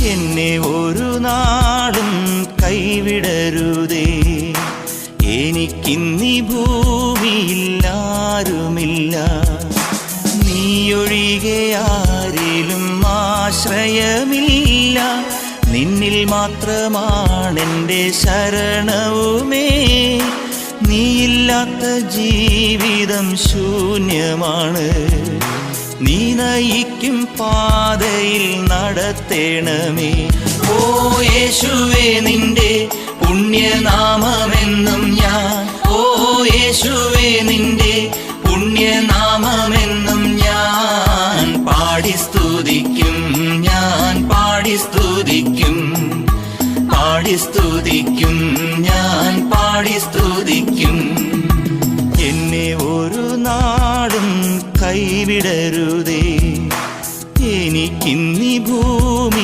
എന്നെ ഒരു നാളും കൈവിടരുതേ. എനിക്കിന്നീ ഭൂമിയിൽ ആരുമില്ല, നീയൊഴികെ ആരിലും ആശ്രയമില്ല. നിന്നിൽ മാത്രമാണെൻ്റെ ശരണവുമേ. നീയില്ലാത്ത ജീവിതം ശൂന്യമാണ്. നീ നയിക്കും പാതയിൽ നടത്തേണമേ. ഓ യേശുവേ, നിന്റെ പുണ്യനാമമെന്നും ഞാൻ, ഓ യേശുവേ, നിന്റെ പുണ്യനാമമെന്നും ഞാൻ പാടി സ്തുതിക്കും, ഞാൻ പാടി സ്തുതിക്കും, പാടി സ്തുതിക്കും, ഞാൻ പാടി സ്തുതിക്കും. എന്നെ ഒരു നാളും കൈവിടരുതേ. എനിക്കിന്നീ